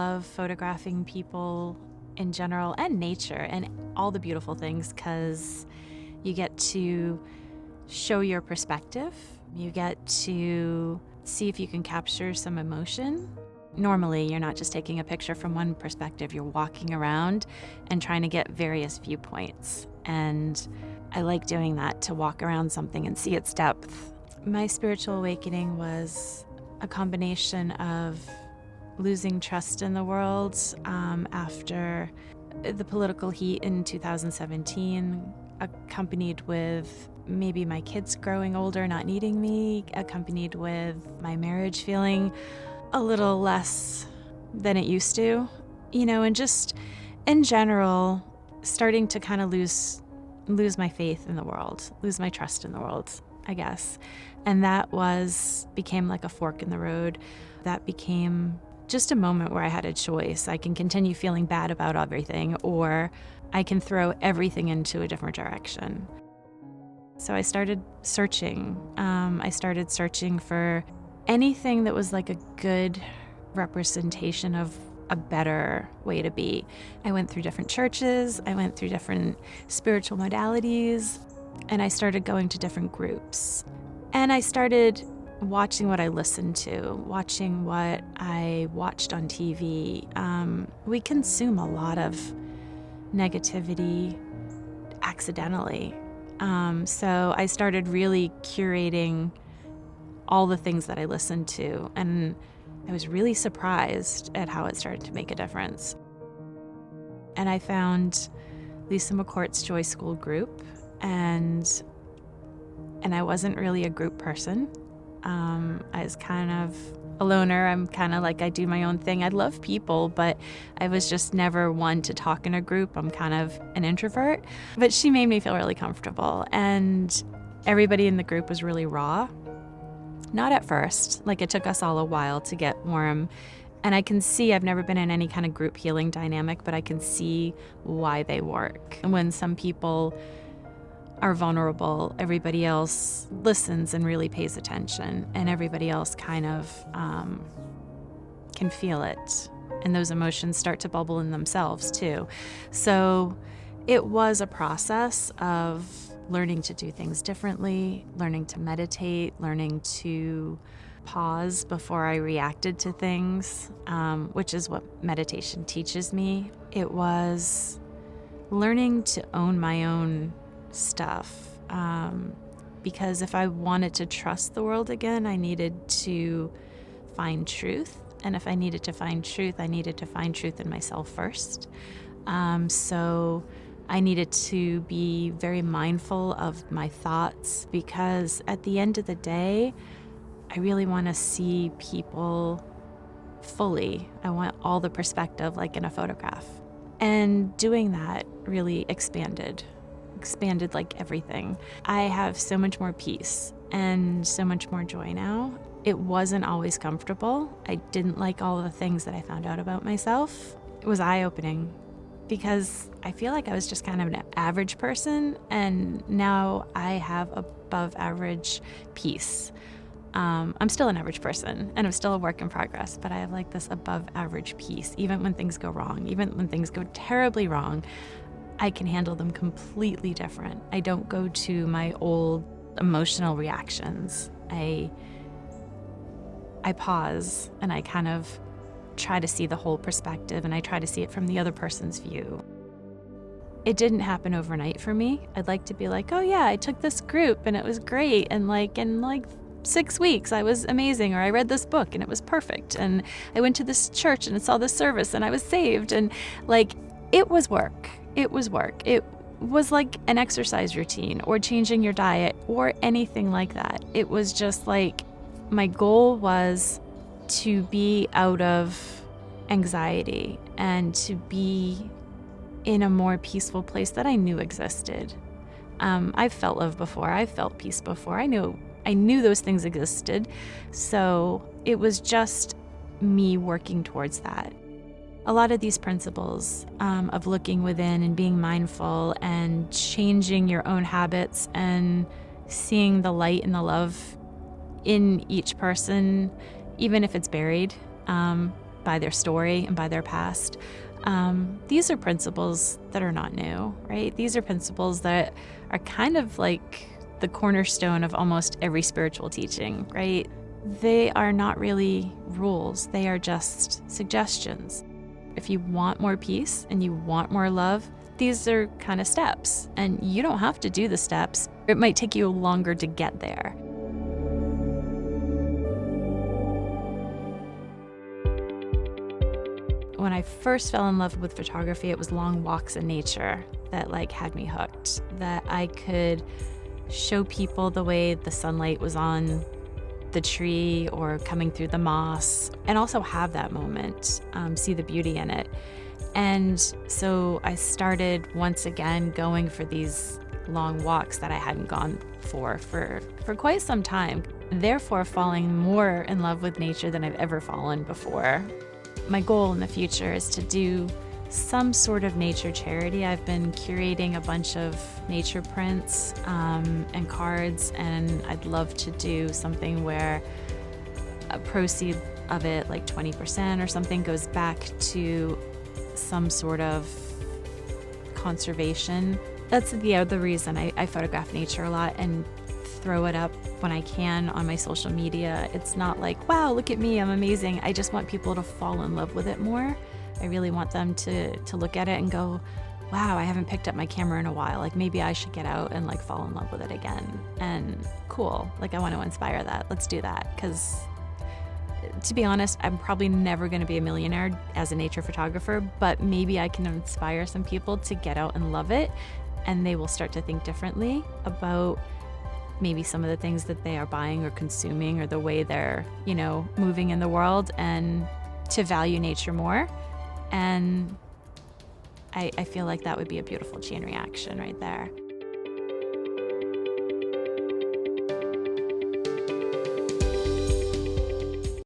love photographing people in general and nature and all the beautiful things because you get to show your perspective. You get to see if you can capture some emotion. Normally, you're not just taking a picture from one perspective, you're walking around and trying to get various viewpoints. And I like doing that, to walk around something and see its depth. My spiritual awakening was a combination of losing trust in the world after the political heat in 2017, accompanied with maybe my kids growing older, not needing me, accompanied with my marriage feeling a little less than it used to, and just in general, starting to kind of lose my faith in the world, lose my trust in the world, I guess. And that became like a fork in the road. That became just a moment where I had a choice. I can continue feeling bad about everything, or I can throw everything into a different direction. So I started searching. I started searching for anything that was like a good representation of a better way to be. I went through different churches, I went through different spiritual modalities, and I started going to different groups. And I started watching what I listened to, watching what I watched on TV. We consume a lot of negativity accidentally. So I started really curating all the things that I listened to, and I was really surprised at how it started to make a difference. And I found Lisa McCourt's Joy School group, and I wasn't really a group person. I was kind of a loner. I'm kind of like, I do my own thing. I love people, but I was just never one to talk in a group. I'm kind of an introvert, but she made me feel really comfortable. And everybody in the group was really raw. Not at first, like it took us all a while to get warm. And I can see, I've never been in any kind of group healing dynamic, but I can see why they work. And when some people are vulnerable, everybody else listens and really pays attention, and everybody else kind of can feel it. And those emotions start to bubble in themselves too. So it was a process of learning to do things differently, learning to meditate, learning to pause before I reacted to things, which is what meditation teaches me. It was learning to own my own stuff, because if I wanted to trust the world again, I needed to find truth. And if I needed to find truth, I needed to find truth in myself first. So I needed to be very mindful of my thoughts, because at the end of the day, I really want to see people fully. I want all the perspective, like in a photograph. And doing that really expanded like everything. I have so much more peace and so much more joy now. It wasn't always comfortable. I didn't like all of the things that I found out about myself. It was eye-opening, because I feel like I was just kind of an average person, and now I have above average peace. I'm still an average person, and I'm still a work in progress, but I have like this above average peace. Even when things go wrong, even when things go terribly wrong, I can handle them completely different. I don't go to my old emotional reactions. I pause, and I kind of try to see the whole perspective, and I try to see it from the other person's view. It didn't happen overnight for me. I'd like to be like, oh yeah, I took this group and it was great, and in 6 weeks I was amazing, or I read this book and it was perfect, and I went to this church and saw this service and I was saved, and it was work. It was work. It was like an exercise routine or changing your diet or anything like that. It was just like, my goal was to be out of anxiety and to be in a more peaceful place that I knew existed. I've felt love before. I've felt peace before. I knew those things existed. So it was just me working towards that. A lot of these principles of looking within and being mindful and changing your own habits and seeing the light and the love in each person, even if it's buried, by their story and by their past. These are principles that are not new, right? These are principles that are kind of like the cornerstone of almost every spiritual teaching, right? They are not really rules. They are just suggestions. If you want more peace and you want more love, these are kind of steps, and you don't have to do the steps. It might take you longer to get there. When I first fell in love with photography, it was long walks in nature that had me hooked, that I could show people the way the sunlight was on the tree or coming through the moss, and also have that moment, see the beauty in it. And so I started once again going for these long walks that I hadn't gone for quite some time, therefore falling more in love with nature than I've ever fallen before. My goal in the future is to do some sort of nature charity. I've been curating a bunch of nature prints and cards, and I'd love to do something where a proceed of it, like 20% or something, goes back to some sort of conservation. That's the other reason I photograph nature a lot and throw it up when I can on my social media. It's not like, wow, look at me, I'm amazing. I just want people to fall in love with it more. I really want them to look at it and go, wow, I haven't picked up my camera in a while. Maybe I should get out and fall in love with it again. And cool, I want to inspire that. Let's do that. Because to be honest, I'm probably never going to be a millionaire as a nature photographer, but maybe I can inspire some people to get out and love it, and they will start to think differently about maybe some of the things that they are buying or consuming, or the way they're, moving in the world, and to value nature more. And I feel like that would be a beautiful chain reaction right there.